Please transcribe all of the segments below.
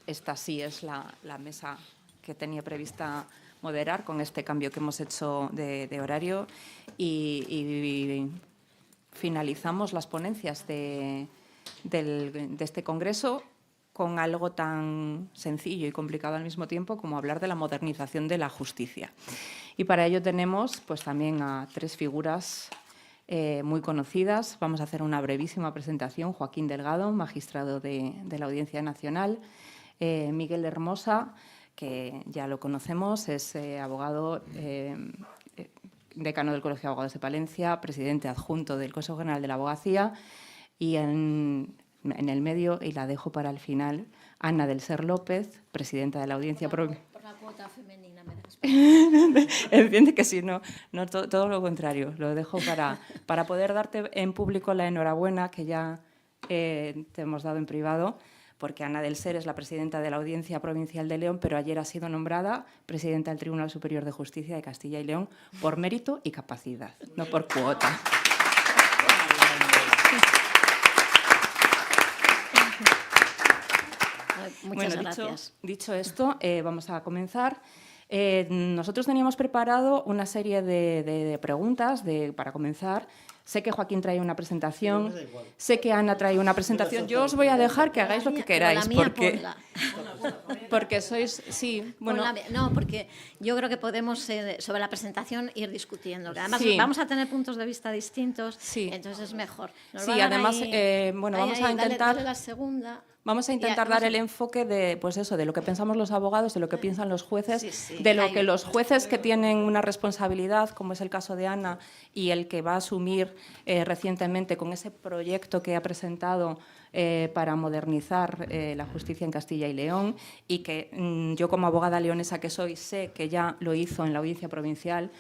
esta sí es la mesa que tenía prevista moderar con este cambio que hemos hecho de horario y finalizamos las ponencias de este congreso con algo tan sencillo y complicado al mismo tiempo como hablar de la modernización de la justicia. Y para ello tenemos pues, también a 3 figuras muy conocidas. Vamos a hacer una brevísima presentación. Joaquín Delgado, magistrado de la Audiencia Nacional. Miguel Hermosa, que ya lo conocemos, es abogado, decano del Colegio de Abogados de Palencia, presidente adjunto del Consejo General de la Abogacía, y en el medio, y la dejo para el final, Ana del Ser López, presidenta de la Audiencia Provincial. Por la cuota femenina, me Entiende que sí, no todo lo contrario. Lo dejo para poder darte en público la enhorabuena que ya te hemos dado en privado, porque Ana del Ser es la presidenta de la Audiencia Provincial de León, pero ayer ha sido nombrada presidenta del Tribunal Superior de Justicia de Castilla y León por mérito y capacidad, no por cuota. Muchas gracias. Dicho esto, vamos a comenzar. Nosotros teníamos preparado una serie de preguntas para comenzar. Sé que Joaquín trae una presentación, sé que Ana trae una presentación. Yo os voy a dejar que hagáis lo que queráis, porque sois... Sí, bueno... No, porque yo creo que podemos, sobre la presentación, ir discutiendo. Que además, sí. Vamos a tener puntos de vista distintos, sí. Entonces es mejor. Sí, además, bueno, vamos a intentar... Dale la segunda... Vamos a intentar dar el enfoque de, pues eso, de lo que pensamos los abogados, de lo que piensan los jueces, de lo que los jueces que tienen una responsabilidad, como es el caso de Ana, y el que va a asumir recientemente con ese proyecto que ha presentado para modernizar la justicia en Castilla y León, y que yo como abogada leonesa que soy sé que ya lo hizo en la Audiencia Provincial,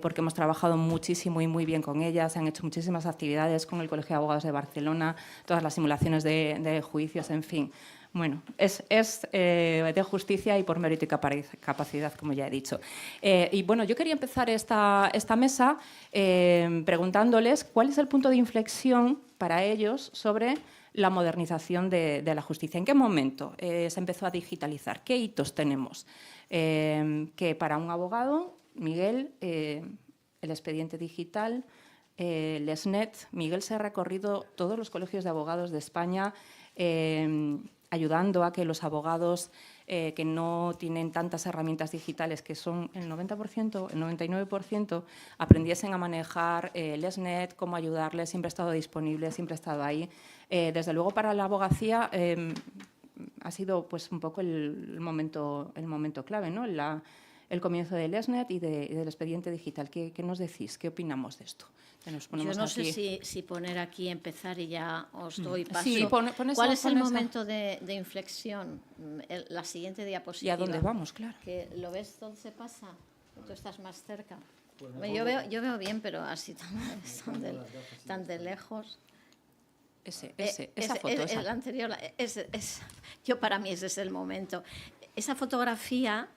porque hemos trabajado muchísimo y muy bien con ella, se han hecho muchísimas actividades con el Colegio de Abogados de Barcelona, todas las simulaciones de juicios, en fin. Bueno, es de justicia y por mérito y capacidad, como ya he dicho. Y bueno, yo quería empezar esta mesa preguntándoles cuál es el punto de inflexión para ellos sobre la modernización de la justicia. ¿En qué momento se empezó a digitalizar? ¿Qué hitos tenemos? Que para un abogado, Miguel, el expediente digital, el SNET, Miguel se ha recorrido todos los colegios de abogados de España ayudando a que los abogados que no tienen tantas herramientas digitales, que son el 90%, el 99%, aprendiesen a manejar el SNET, cómo ayudarles, siempre ha estado disponible, siempre ha estado ahí. Desde luego, para la abogacía ha sido pues, un poco el momento clave, ¿no? El comienzo del SNET y del expediente digital. ¿Qué nos decís? ¿Qué opinamos de esto? Yo no sé si poner aquí, empezar y ya os doy paso. Sí, ¿Cuál es el momento de inflexión? La siguiente diapositiva. ¿Y a dónde vamos? Claro. Que ¿Lo ves dónde se pasa? Tú estás más cerca. Pues yo veo bien, pero así tan de lejos. Esa foto. El anterior, yo para mí ese es el momento. Esa fotografía...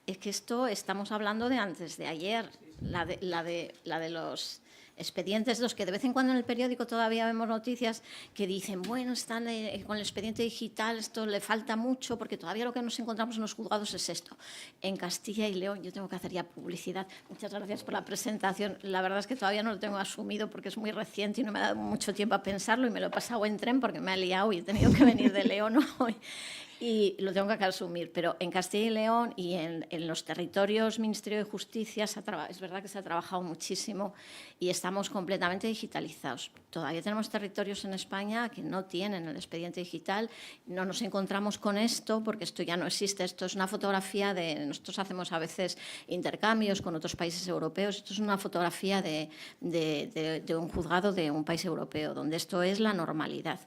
Es que estamos hablando de antes de ayer, la de los expedientes, los que de vez en cuando en el periódico todavía vemos noticias que dicen, bueno, están con el expediente digital, esto le falta mucho, porque todavía lo que nos encontramos en los juzgados es esto. En Castilla y León, yo tengo que hacer ya publicidad. Muchas gracias por la presentación. La verdad es que todavía no lo tengo asumido porque es muy reciente y no me ha dado mucho tiempo a pensarlo y me lo he pasado en tren porque me ha liado y he tenido que venir de León hoy. Y lo tengo que asumir, pero en Castilla y León y en los territorios Ministerio de Justicia es verdad que se ha trabajado muchísimo y estamos completamente digitalizados. Todavía tenemos territorios en España que no tienen el expediente digital, no nos encontramos con esto porque esto ya no existe, esto es una fotografía nosotros hacemos a veces intercambios con otros países europeos, esto es una fotografía de un juzgado de un país europeo, donde esto es la normalidad.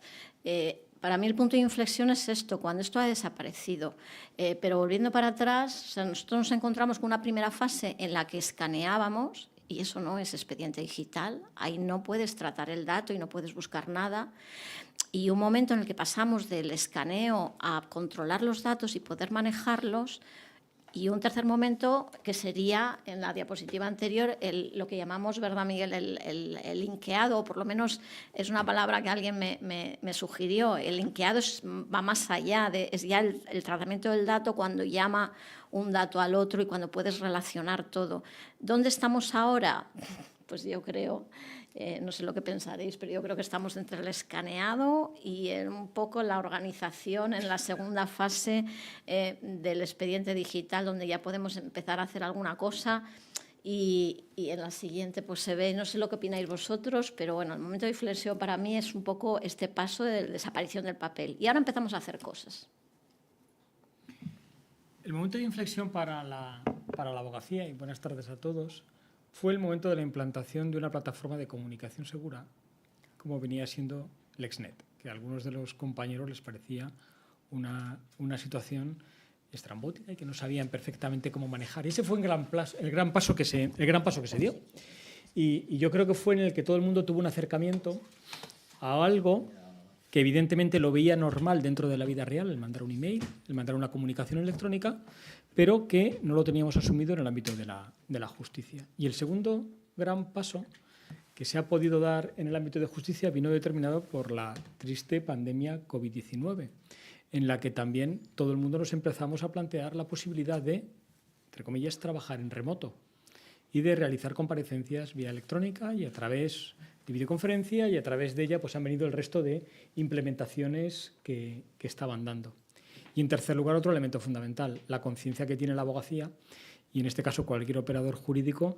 Para mí el punto de inflexión es esto, cuando esto ha desaparecido. Pero volviendo para atrás, o sea, nosotros nos encontramos con una primera fase en la que escaneábamos, y eso no es expediente digital, ahí no puedes tratar el dato y no puedes buscar nada. Y un momento en el que pasamos del escaneo a controlar los datos y poder manejarlos, Y un tercer momento que sería, en la diapositiva anterior, lo que llamamos, ¿verdad, Miguel?, el linkeado, o por lo menos es una palabra que alguien me sugirió. El linkeado va más allá, es ya el tratamiento del dato cuando llama un dato al otro y cuando puedes relacionar todo. ¿Dónde estamos ahora? Pues yo creo... no sé lo que pensaréis, pero yo creo que estamos entre el escaneado y un poco la organización en la segunda fase del expediente digital, donde ya podemos empezar a hacer alguna cosa y en la siguiente pues se ve, no sé lo que opináis vosotros, pero bueno, el momento de inflexión para mí es un poco este paso de desaparición del papel. Y ahora empezamos a hacer cosas. El momento de inflexión para la abogacía, y buenas tardes a todos, fue el momento de la implantación de una plataforma de comunicación segura, como venía siendo LexNet, que a algunos de los compañeros les parecía una situación estrambótica y que no sabían perfectamente cómo manejar. Y ese fue el gran paso que se dio. Y yo creo que fue en el que todo el mundo tuvo un acercamiento a algo que evidentemente lo veía normal dentro de la vida real, el mandar un email, el mandar una comunicación electrónica, pero que no lo teníamos asumido en el ámbito de la justicia. Y el segundo gran paso que se ha podido dar en el ámbito de justicia vino determinado por la triste pandemia COVID-19, en la que también todo el mundo nos empezamos a plantear la posibilidad de, entre comillas, trabajar en remoto y de realizar comparecencias vía electrónica y a través de videoconferencia, y a través de ella pues han venido el resto de implementaciones que estaban dando. Y en tercer lugar, otro elemento fundamental, la conciencia que tiene la abogacía, y en este caso cualquier operador jurídico,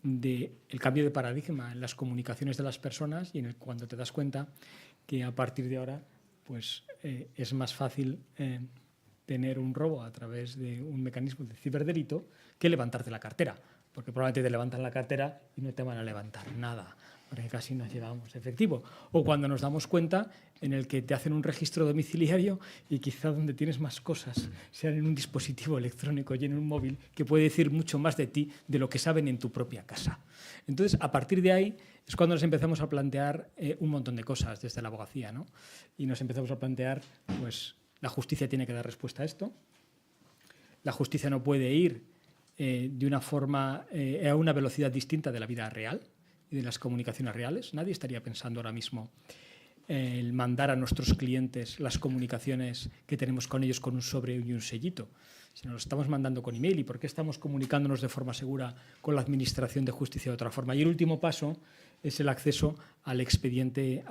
del cambio de paradigma en las comunicaciones de las personas y cuando te das cuenta que a partir de ahora pues, es más fácil tener un robo a través de un mecanismo de ciberdelito que levantarte la cartera, porque probablemente te levantan la cartera y no te van a levantar nada, porque casi no llevamos efectivo. O cuando nos damos cuenta en el que te hacen un registro domiciliario y quizá donde tienes más cosas sean en un dispositivo electrónico y en un móvil, que puede decir mucho más de ti de lo que saben en tu propia casa. Entonces, a partir de ahí es cuando nos empezamos a plantear un montón de cosas desde la abogacía, ¿no? Y nos empezamos a plantear, pues, la justicia tiene que dar respuesta a esto. La justicia no puede ir de una forma, a una velocidad distinta de la vida real y de las comunicaciones reales. Nadie estaría pensando ahora mismo el mandar a nuestros clientes las comunicaciones que tenemos con ellos con un sobre y un sellito, sino lo estamos mandando con email. ¿Y por qué estamos comunicándonos de forma segura con la Administración de Justicia de otra forma? Y el último paso es el acceso al expediente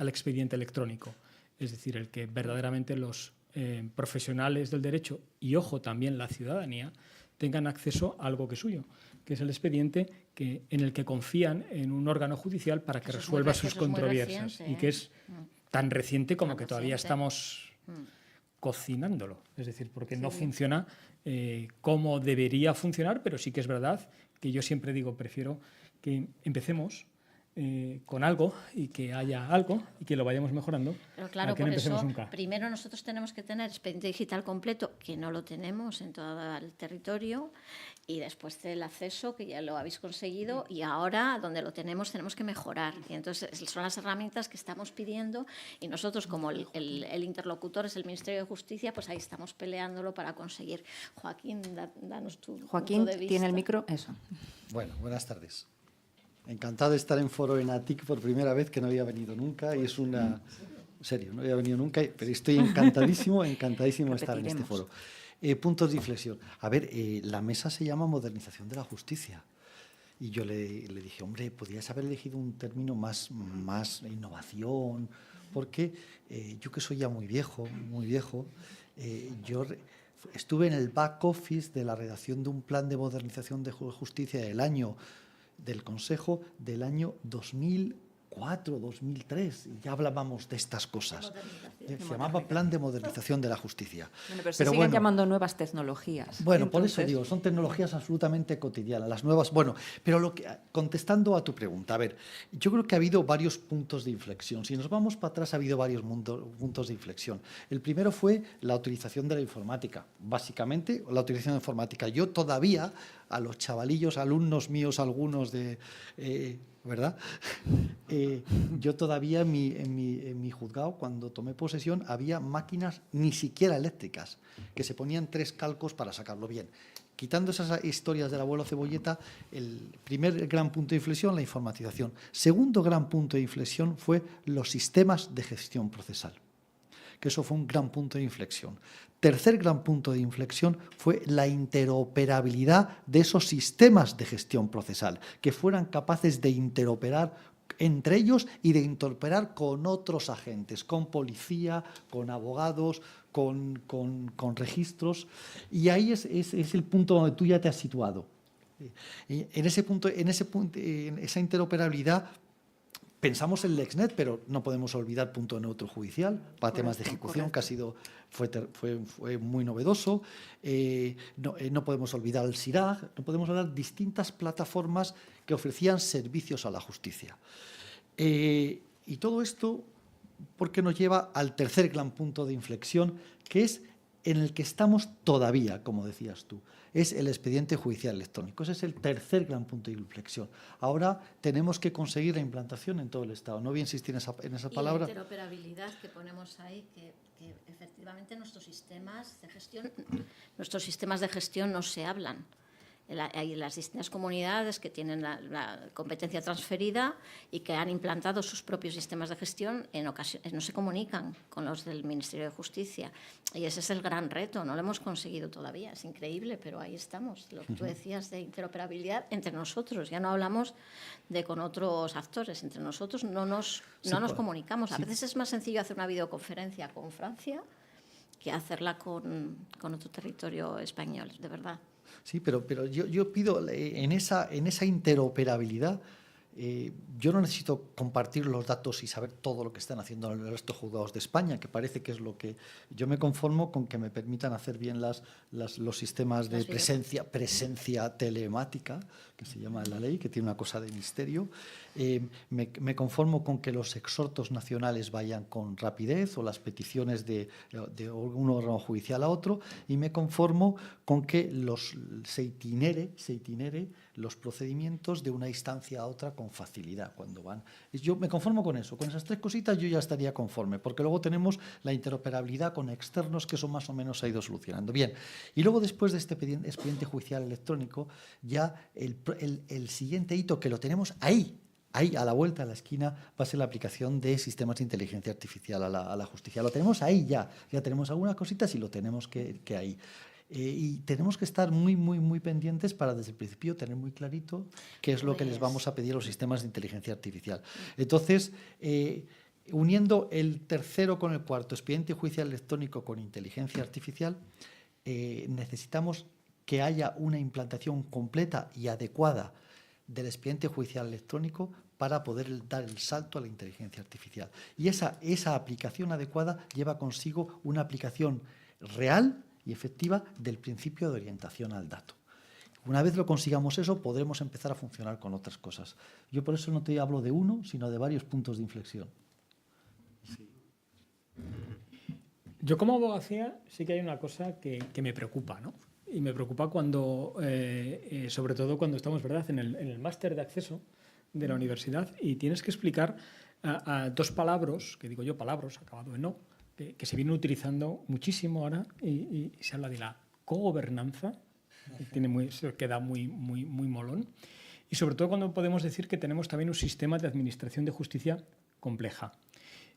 electrónico, es decir, el que verdaderamente los profesionales del derecho y, ojo, también la ciudadanía tengan acceso a algo que es suyo, que es el expediente en el que confían en un órgano judicial para que resuelva sus controversias, y que es tan reciente como que todavía estamos cocinándolo, es decir, porque no funciona como debería funcionar, pero sí que es verdad que yo siempre digo, prefiero que empecemos con algo y que haya algo y que lo vayamos mejorando. Pero claro, por eso primero nosotros tenemos que tener expediente digital completo, que no lo tenemos en todo el territorio, y después el acceso, que ya lo habéis conseguido, y ahora donde lo tenemos que mejorar. Y entonces son las herramientas que estamos pidiendo, y nosotros, como el interlocutor es el Ministerio de Justicia, pues ahí estamos peleándolo para conseguir. Joaquín, danos tu punto de vista. Tiene el micro, eso. Bueno, buenas tardes. Encantado de estar en Foro ENATIC por primera vez, que no había venido nunca, y es una... En serio, no había venido nunca, pero estoy encantadísimo de estar en este foro. Puntos de inflexión. A ver, la mesa se llama Modernización de la Justicia. Y yo le dije, hombre, podrías haber elegido un término más innovación, porque yo que soy ya muy viejo, yo estuve en el back office de la redacción de un plan de modernización de justicia del Consejo del año 2004, 2003, y ya hablábamos de estas cosas. Se llamaba Plan de Modernización de la Justicia. Bueno, pero se siguen llamando nuevas tecnologías. Bueno, entonces, por eso digo, son tecnologías absolutamente cotidianas, las nuevas. Bueno, pero contestando a tu pregunta, a ver, yo creo que ha habido varios puntos de inflexión. Si nos vamos para atrás, ha habido varios puntos de inflexión. El primero fue la utilización de la informática, básicamente la utilización de la informática. Yo todavía, a los chavalillos, alumnos míos, algunos de... ¿verdad? Yo todavía en mi juzgado, cuando tomé posesión, había máquinas ni siquiera eléctricas, que se ponían 3 calcos para sacarlo bien. quitando esas historias del abuelo Cebolleta, el primer gran punto de inflexión, la informatización. Segundo gran punto de inflexión fue los sistemas de gestión procesal, que eso fue un gran punto de inflexión. Tercer gran punto de inflexión fue la interoperabilidad de esos sistemas de gestión procesal, que fueran capaces de interoperar entre ellos y de interoperar con otros agentes, con policía, con abogados, con registros. Y ahí es el punto donde tú ya te has situado. En esa interoperabilidad, pensamos en LexNet, pero no podemos olvidar punto neutro judicial para temas de ejecución, que fue muy novedoso. No podemos olvidar el SIRAG, no podemos olvidar distintas plataformas que ofrecían servicios a la justicia. Y todo esto, porque nos lleva al tercer gran punto de inflexión, que es en el que estamos todavía, como decías tú, es el expediente judicial electrónico. Ese es el tercer gran punto de inflexión. Ahora tenemos que conseguir la implantación en todo el Estado. No voy a insistir en esa palabra. Y la interoperabilidad que ponemos ahí, que efectivamente nuestros sistemas de gestión no se hablan. Hay las distintas comunidades que tienen la competencia transferida y que han implantado sus propios sistemas de gestión, en ocasiones no se comunican con los del Ministerio de Justicia. Y ese es el gran reto, no lo hemos conseguido todavía, es increíble, pero ahí estamos. Lo que tú decías de interoperabilidad entre nosotros, ya no hablamos de con otros actores, entre nosotros no nos comunicamos. A veces es más sencillo hacer una videoconferencia con Francia que hacerla con otro territorio español, de verdad. Sí, pero yo pido en esa interoperabilidad, yo no necesito compartir los datos y saber todo lo que están haciendo el resto de juzgados de España, que parece que es lo que yo me conformo con, que me permitan hacer bien los sistemas de presencia telemática, que se llama en la ley, que tiene una cosa de misterio. Me conformo con que los exhortos nacionales vayan con rapidez, o las peticiones de un órgano judicial a otro, y me conformo con que se itinere los procedimientos de una instancia a otra con facilidad cuando van. Yo me conformo con eso, con esas tres cositas yo ya estaría conforme, porque luego tenemos la interoperabilidad con externos, que eso más o menos se ha ido solucionando. Bien, y luego después de este expediente judicial electrónico, ya el siguiente hito, que lo tenemos ahí a la vuelta de la esquina, va a ser la aplicación de sistemas de inteligencia artificial a la justicia. Lo tenemos ahí ya tenemos algunas cositas y lo tenemos que ahí. Y tenemos que estar muy, muy, muy pendientes para desde el principio tener muy clarito qué es lo que les vamos a pedir a los sistemas de inteligencia artificial. Entonces, uniendo el tercero con el cuarto, expediente judicial electrónico con inteligencia artificial, necesitamos que haya una implantación completa y adecuada del expediente judicial electrónico para poder dar el salto a la inteligencia artificial. Y esa aplicación adecuada lleva consigo una aplicación real y efectiva del principio de orientación al dato. Una vez lo consigamos eso, podremos empezar a funcionar con otras cosas. Yo por eso no te hablo de uno, sino de varios puntos de inflexión. Sí. Yo como abogacía sí que hay una cosa que me preocupa, ¿no? Y me preocupa cuando, sobre todo cuando estamos, ¿verdad?, en el máster de acceso de la universidad, y tienes que explicar a dos palabras, que digo yo palabras, acabado en no, que se vienen utilizando muchísimo ahora, y se habla de la cogobernanza, se queda muy molón, y sobre todo cuando podemos decir que tenemos también un sistema de administración de justicia compleja.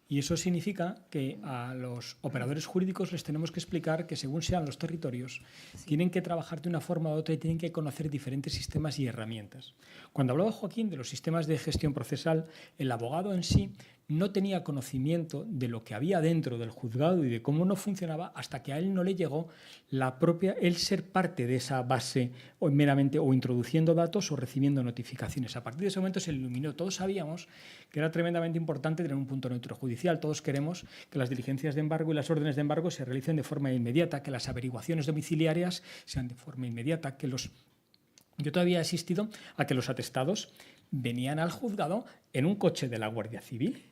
Y eso significa que a los operadores jurídicos les tenemos que explicar que, según sean los territorios, tienen que trabajar de una forma u otra y tienen que conocer diferentes sistemas y herramientas. Cuando hablaba Joaquín de los sistemas de gestión procesal, el abogado en sí no tenía conocimiento de lo que había dentro del juzgado y de cómo no funcionaba hasta que a él no le llegó el ser parte de esa base, o meramente o introduciendo datos o recibiendo notificaciones. A partir de ese momento se iluminó. Todos sabíamos que era tremendamente importante tener un punto neutro judicial. Todos queremos que las diligencias de embargo y las órdenes de embargo se realicen de forma inmediata, que las averiguaciones domiciliarias sean de forma inmediata, que Yo todavía he asistido a que los atestados venían al juzgado en un coche de la Guardia Civil,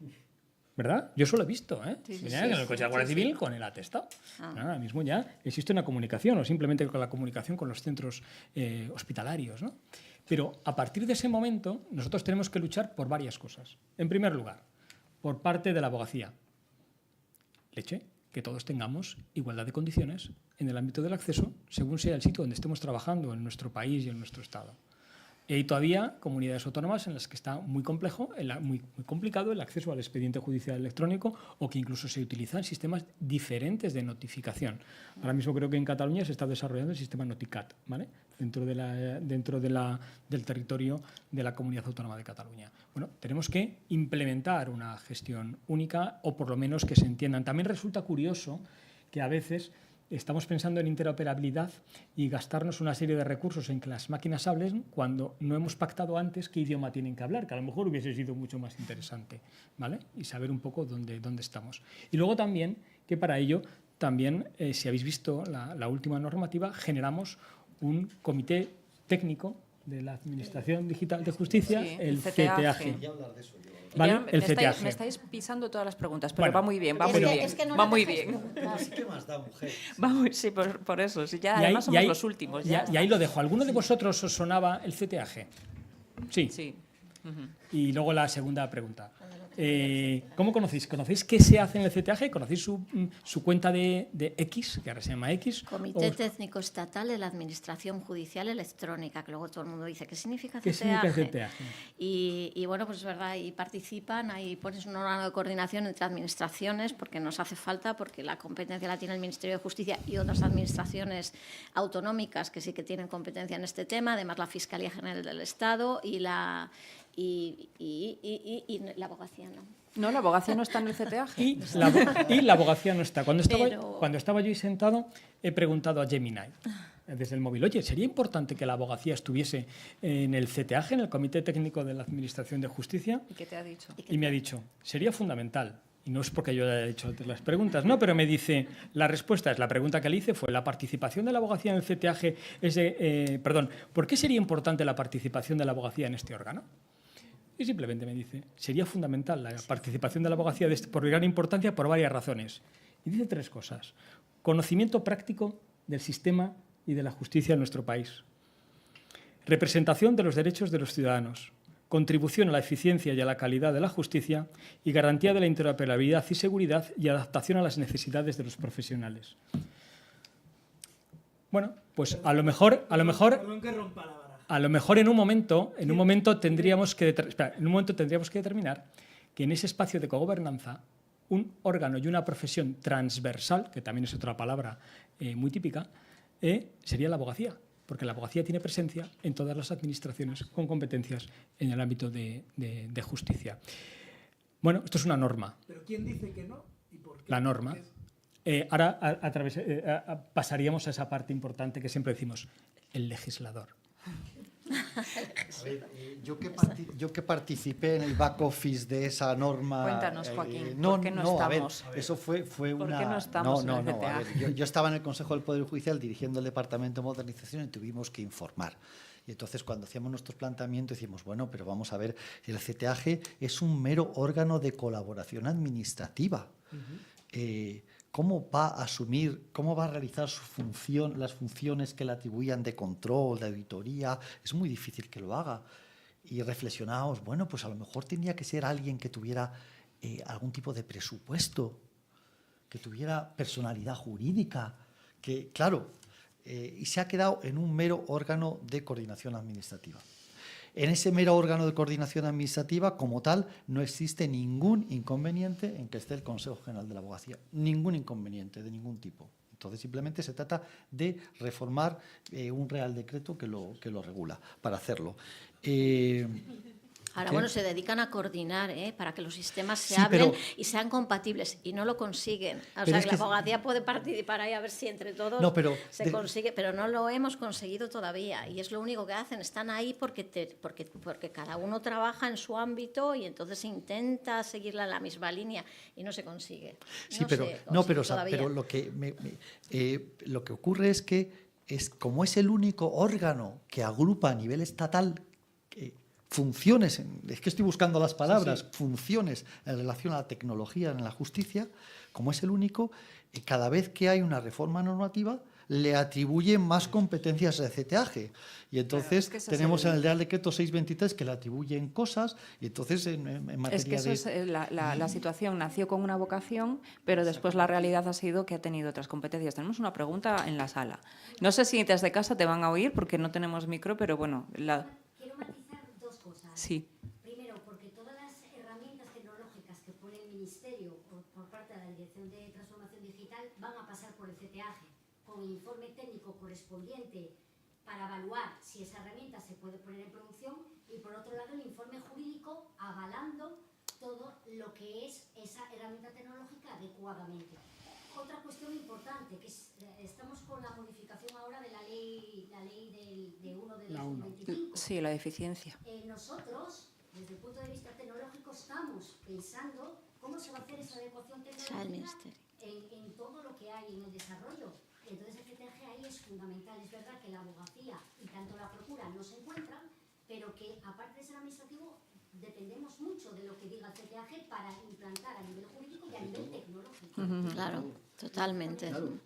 ¿verdad? Yo eso lo he visto, ¿eh? Venían en el coche de la Guardia Civil con el atestado. Ahora mismo ya existe una comunicación, o simplemente con la comunicación con los centros hospitalarios, ¿no? Pero a partir de ese momento nosotros tenemos que luchar por varias cosas. En primer lugar, por parte de la abogacía, que todos tengamos igualdad de condiciones en el ámbito del acceso según sea el sitio donde estemos trabajando en nuestro país y en nuestro Estado. Y hay todavía comunidades autónomas en las que está muy complicado el acceso al expediente judicial electrónico o que incluso se utilizan sistemas diferentes de notificación. Ahora mismo creo que en Cataluña se está desarrollando el sistema Noticat, ¿vale? dentro del territorio de la Comunidad Autónoma de Cataluña. Bueno, tenemos que implementar una gestión única o por lo menos que se entiendan. También resulta curioso que a veces estamos pensando en interoperabilidad y gastarnos una serie de recursos en que las máquinas hablen cuando no hemos pactado antes qué idioma tienen que hablar, que a lo mejor hubiese sido mucho más interesante, ¿vale? Y saber un poco dónde estamos. Y luego también que para ello, también, si habéis visto la última normativa, generamos un comité técnico de la Administración Digital de Justicia, sí, el CTAG. ¿Vale? Me El CTAG. me estáis pisando todas las preguntas, pero Bueno, va muy bien, va Es muy que- bien. es que no va la muy dejes bien. nunca. Sí, ¿qué más da, mujer? Sí, por eso. Sí, ya, Y ahí- además y somos ahí- los últimos. y Ya. ahí lo dejo. ¿Alguno de vosotros os sonaba el CTAG? Sí. Sí. Y luego la segunda pregunta. ¿Cómo conocéis? ¿Conocéis qué se hace en el CTAG? ¿Conocéis su cuenta de X, que ahora se llama X? Comité Técnico Estatal de la Administración Judicial Electrónica, que luego todo el mundo dice, ¿qué significa ¿Qué CTAG? significa CTAG? Y bueno, pues es verdad, ahí participan, ahí pones un órgano de coordinación entre administraciones, porque nos hace falta, porque la competencia la tiene el Ministerio de Justicia y otras administraciones autonómicas que sí que tienen competencia en este tema, además la Fiscalía General del Estado y la abogacía, ¿no? No, la abogacía no está en el CTAG. Y la abogacía no está. Cuando Pero- estaba yo ahí sentado, he preguntado a Gemini desde el móvil, oye, ¿sería importante que la abogacía estuviese en el CTAG, en el Comité Técnico de la Administración de Justicia? ¿Y qué te ha dicho? Y me ha dicho, sería fundamental. Y no es porque yo haya hecho antes las preguntas, no, pero me dice, la respuesta es, la pregunta que le hice fue, ¿la participación de la abogacía en el CTAG ¿por qué sería importante la participación de la abogacía en este órgano? Y simplemente me dice, sería fundamental la participación de la abogacía por gran importancia por varias razones. Y dice 3 cosas. Conocimiento práctico del sistema y de la justicia en nuestro país. Representación de los derechos de los ciudadanos. Contribución a la eficiencia y a la calidad de la justicia y garantía de la interoperabilidad y seguridad y adaptación a las necesidades de los profesionales. Bueno, pues a lo mejor en un momento tendríamos que determinar que en ese espacio de cogobernanza un órgano y una profesión transversal, que también es otra palabra muy típica, sería la abogacía, porque la abogacía tiene presencia en todas las administraciones con competencias en el ámbito de justicia. Bueno, esto es una norma. ¿Pero quién dice que no? ¿Y por qué? La norma. Ahora pasaríamos a esa parte importante que siempre decimos, el legislador. A ver, yo que participé en el back office de esa norma. Cuéntanos, Joaquín, ¿por qué no a ver, estamos? eso fue ¿Por una. qué no estamos en el a CTAG? ver, yo estaba en el Consejo del Poder Judicial dirigiendo el Departamento de Modernización y tuvimos que informar. Y entonces, cuando hacíamos nuestros planteamientos, decíamos, bueno, pero vamos a ver, el CTAG es un mero órgano de colaboración administrativa. ¿Cómo va a asumir, cómo va a realizar su función, las funciones que le atribuían de control, de auditoría? Es muy difícil que lo haga. Y reflexionábamos, bueno, pues a lo mejor tendría que ser alguien que tuviera algún tipo de presupuesto, que tuviera personalidad jurídica, que, claro, y se ha quedado en un mero órgano de coordinación administrativa. En ese mero órgano de coordinación administrativa, como tal, no existe ningún inconveniente en que esté el Consejo General de la Abogacía. Ningún inconveniente de ningún tipo. Entonces, simplemente se trata de reformar un Real Decreto que lo regula para hacerlo. Ahora, ¿Qué? bueno, se dedican a coordinar para que los sistemas se Sí, hablen pero- y sean compatibles y no lo consiguen. O Pero sea, es que que- la abogacía puede participar ahí a ver si entre todos No, pero se consigue, pero no lo hemos conseguido todavía. Y es lo único que hacen, están ahí porque cada uno trabaja en su ámbito y entonces se intenta seguirla en la misma línea y no se consigue. Sí, No pero, se no, consigue pero, o sea, todavía. pero lo que ocurre es que como es el único órgano que agrupa a nivel estatal funciones, es que estoy buscando las palabras, funciones en relación a la tecnología en la justicia, como es el único, cada vez que hay una reforma normativa, le atribuye más competencias al CTAG. Y entonces Claro, es que tenemos en el Real Decreto 623 que le atribuyen cosas, y entonces en materia Es que eso de... es la situación. Nació con una vocación, pero después la realidad ha sido que ha tenido otras competencias. Tenemos una pregunta en la sala. No sé si desde casa te van a oír porque no tenemos micro, pero bueno. Quiero matizar dos cosas. Sí. Primero, porque todas las herramientas tecnológicas que pone el Ministerio por parte de la Dirección de Transformación Digital van a pasar por el CTAG con el informe técnico correspondiente para evaluar si esa herramienta se puede poner en producción, y por otro lado el informe jurídico avalando todo lo que es esa herramienta tecnológica adecuadamente. Otra cuestión importante, que estamos con la modificación ahora de la ley de 1 de 2025. Sí, la deficiencia. Nosotros, desde el punto de vista tecnológico, estamos pensando cómo se va a hacer esa adecuación tecnológica en todo lo que hay en el desarrollo. Entonces el CTAG ahí es fundamental. Es verdad que la abogacía y tanto la procura no se encuentran, pero que aparte de ser administrativo dependemos mucho de lo que diga el CTAG para implantar a nivel jurídico y a nivel tecnológico. Claro, totalmente. Claro,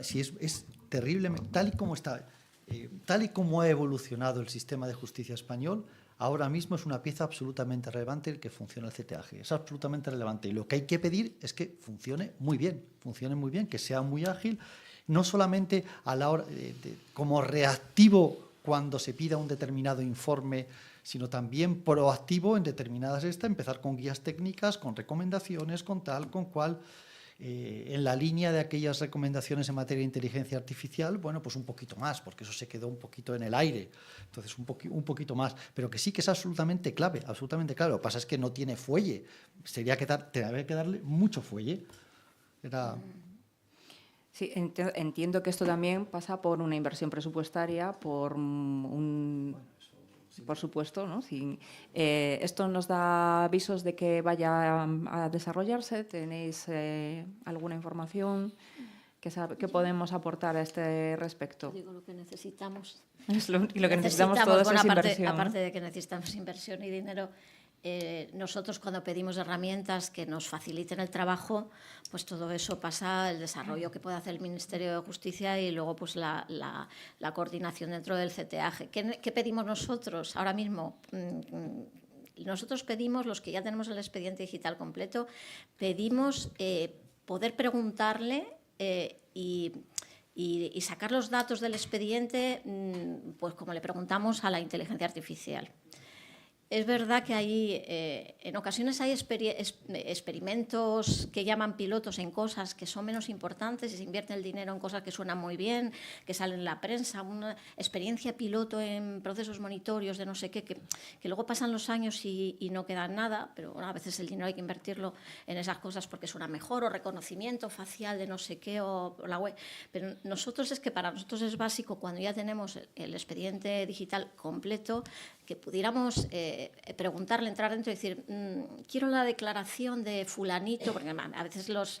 si es terrible, tal y como está, tal y como ha evolucionado el sistema de justicia español, ahora mismo es una pieza absolutamente relevante el que funcione el CTAG. Es absolutamente relevante. Y lo que hay que pedir es que funcione muy bien, que sea muy ágil, no solamente a la hora como reactivo cuando se pida un determinado informe, sino también proactivo en determinadas empezar con guías técnicas, con recomendaciones, con tal, con cual, en la línea de aquellas recomendaciones en materia de inteligencia artificial, bueno, pues un poquito más, porque eso se quedó un poquito en el aire, entonces un poquito más, pero que sí que es absolutamente clave, absolutamente clave. Lo que pasa es que no tiene fuelle, tendría que darle mucho fuelle. Sí, entiendo que esto también pasa por una inversión presupuestaria, por por supuesto, ¿no? Esto nos da avisos de que vaya a desarrollarse. ¿Tenéis alguna información que podemos aportar a este respecto? Digo, lo que necesitamos. Y lo que necesitamos todos es inversión. Aparte de que necesitamos inversión y dinero, nosotros cuando pedimos herramientas que nos faciliten el trabajo, pues todo eso pasa el desarrollo que puede hacer el Ministerio de Justicia y luego pues la coordinación dentro del CTAG. ¿Qué pedimos nosotros ahora mismo? Nosotros pedimos, los que ya tenemos el expediente digital completo, pedimos poder preguntarle y sacar los datos del expediente, pues como le preguntamos a la inteligencia artificial. Es verdad que en ocasiones hay experimentos que llaman pilotos en cosas que son menos importantes y se invierte el dinero en cosas que suenan muy bien, que salen en la prensa, una experiencia piloto en procesos monitorios de no sé qué, que luego pasan los años y no queda nada, pero bueno, a veces el dinero hay que invertirlo en esas cosas porque suena mejor, o reconocimiento facial de no sé qué, o la web. Pero para nosotros es básico, cuando ya tenemos el expediente digital completo, que pudiéramos preguntarle, entrar dentro y decir, quiero la declaración de fulanito, porque a veces las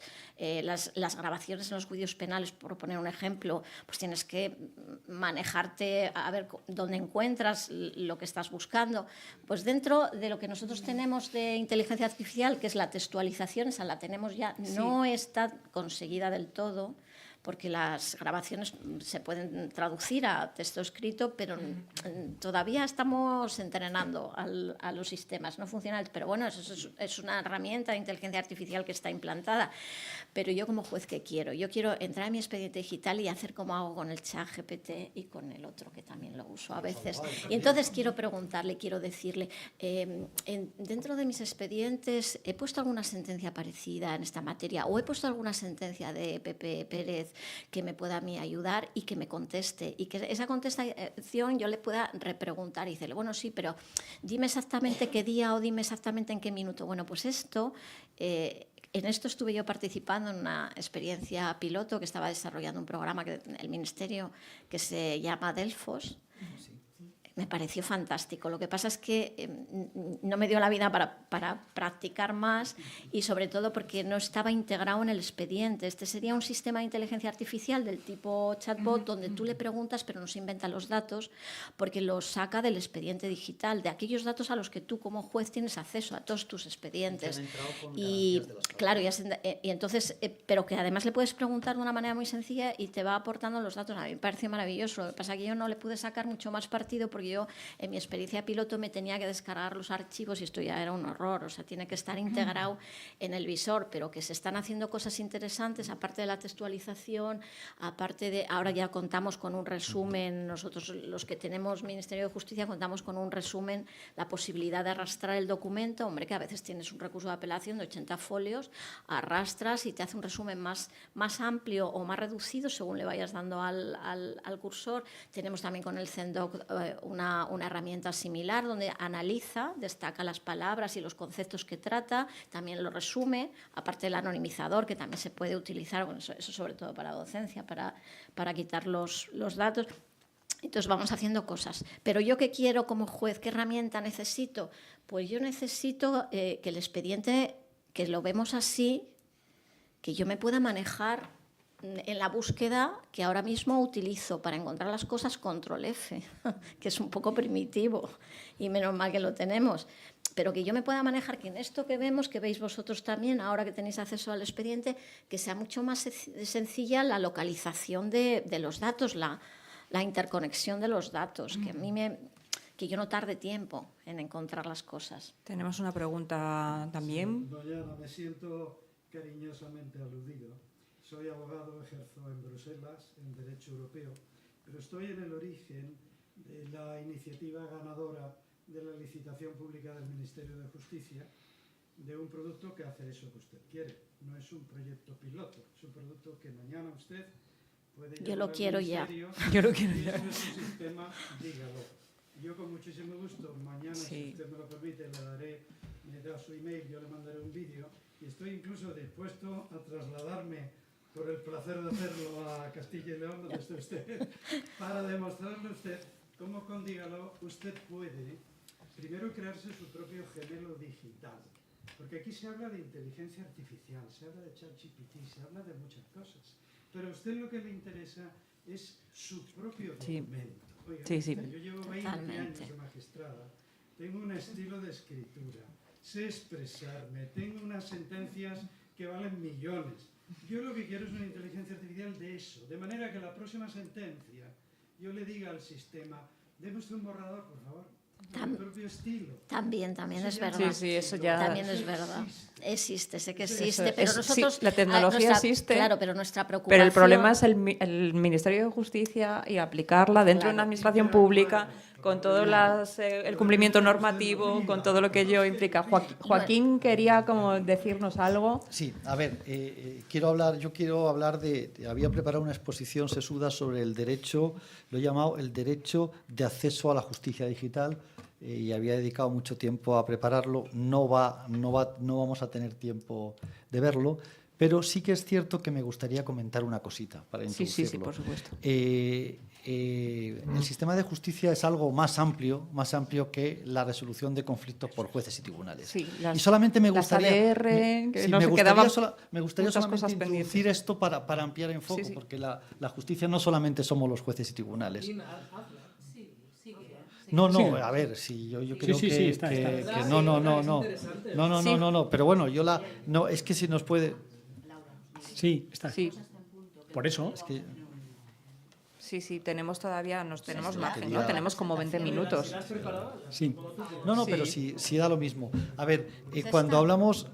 grabaciones en los juicios penales, por poner un ejemplo, pues tienes que manejarte a ver dónde encuentras lo que estás buscando. Pues dentro de lo que nosotros tenemos de inteligencia artificial, que es la textualización, esa la tenemos ya, sí. No está conseguida del todo, porque las grabaciones se pueden traducir a texto escrito, pero todavía estamos entrenando a los sistemas, no funciona, pero bueno, eso es una herramienta de inteligencia artificial que está implantada. Pero yo como juez, ¿qué quiero? Yo quiero entrar en mi expediente digital y hacer como hago con el ChatGPT y con el otro, que también lo uso a veces. Y entonces quiero preguntarle, quiero decirle, dentro de mis expedientes, ¿he puesto alguna sentencia parecida en esta materia? ¿O he puesto alguna sentencia de Pepe Pérez que me pueda a mí ayudar y que me conteste? Y que esa contestación yo le pueda repreguntar y decirle, bueno, sí, pero dime exactamente qué día o dime exactamente en qué minuto. Bueno, pues en esto estuve yo participando en una experiencia piloto que estaba desarrollando un programa el Ministerio que se llama Delfos. Sí. Me pareció fantástico. Lo que pasa es que no me dio la vida para practicar más y sobre todo porque no estaba integrado en el expediente. Este sería un sistema de inteligencia artificial del tipo chatbot donde tú le preguntas pero no se inventa los datos porque los saca del expediente digital, de aquellos datos a los que tú como juez tienes acceso a todos tus expedientes. Y Claro, y entonces, pero que además le puedes preguntar de una manera muy sencilla y te va aportando los datos. A mí me pareció maravilloso. Lo que pasa es que yo no le pude sacar mucho más partido porque yo, en mi experiencia piloto, me tenía que descargar los archivos y esto ya era un horror. O sea, tiene que estar integrado en el visor, pero que se están haciendo cosas interesantes, aparte de la textualización, aparte de... Ahora ya contamos con un resumen, nosotros los que tenemos Ministerio de Justicia contamos con un resumen, la posibilidad de arrastrar el documento. Hombre, que a veces tienes un recurso de apelación de 80 folios, arrastras y te hace un resumen más amplio o más reducido según le vayas dando al cursor. Tenemos también con el Zendoc una herramienta similar donde analiza, destaca las palabras y los conceptos que trata, también lo resume, aparte del anonimizador que también se puede utilizar, bueno, eso sobre todo para docencia, para quitar los datos. Entonces vamos haciendo cosas. Pero yo, ¿qué quiero como juez? ¿Qué herramienta necesito? Pues yo necesito que el expediente, que lo vemos así, que yo me pueda manejar en la búsqueda que ahora mismo utilizo para encontrar las cosas, control F, que es un poco primitivo y menos mal que lo tenemos, pero que yo me pueda manejar, que en esto que vemos, que veis vosotros también, ahora que tenéis acceso al expediente, que sea mucho más sencilla la localización de los datos, la interconexión de los datos, que a mí que yo no tarde tiempo en encontrar las cosas. Tenemos una pregunta también. Sí, Doñana, me siento cariñosamente aludido. Soy abogado, ejerzo en Bruselas, en Derecho Europeo, pero estoy en el origen de la iniciativa ganadora de la licitación pública del Ministerio de Justicia de un producto que hace eso que usted quiere. No es un proyecto piloto, es un producto que mañana usted puede llevar. Yo lo quiero ya. Yo lo quiero ya. Es un sistema, dígalo. Yo con muchísimo gusto, mañana, si usted me lo permite, me da su email, yo le mandaré un vídeo y estoy incluso dispuesto a trasladarme por el placer de hacerlo a Castilla y León, donde esté usted, para demostrarle a usted cómo con Dígalo usted puede primero crearse su propio gemelo digital. Porque aquí se habla de inteligencia artificial, se habla de ChatGPT, se habla de muchas cosas. Pero a usted lo que le interesa es su propio documento. Oiga, yo llevo 20 años de magistrada, tengo un estilo de escritura, sé expresarme, tengo unas sentencias que valen millones. Yo lo que quiero es una inteligencia artificial de eso, de manera que la próxima sentencia yo le diga al sistema, deme usted un borrador, por favor, con el propio estilo. También es verdad. Sí, sí, eso ya... También es verdad. Existe, sé que existe, pero nosotros... Sí, la tecnología existe. Claro, pero nuestra preocupación... Pero el problema es el Ministerio de Justicia y aplicarla dentro de una administración pública con todo el cumplimiento normativo, con todo lo que ello implica. Joaquín quería como decirnos algo. Sí, a ver, yo quiero hablar había preparado una exposición sesuda sobre el derecho, lo he llamado el derecho de acceso a la justicia digital, y había dedicado mucho tiempo a prepararlo. No vamos a tener tiempo de verlo, pero sí que es cierto que me gustaría comentar una cosita para introducirlo. Sí, por supuesto. El sistema de justicia es algo más amplio que la resolución de conflictos por jueces y tribunales. Sí, y solamente me gustaría, me gustaría solamente introducir esto para ampliar enfoque, porque la justicia no solamente somos los jueces y tribunales. No, a ver, sí, yo creo que no, pero bueno, es que si nos puede... Sí, está. Sí. Por eso. Es que... Sí, tenemos margen, ¿no? Tenemos como 20 minutos. Sí. No, pero sí da lo mismo. A ver, cuando hablamos...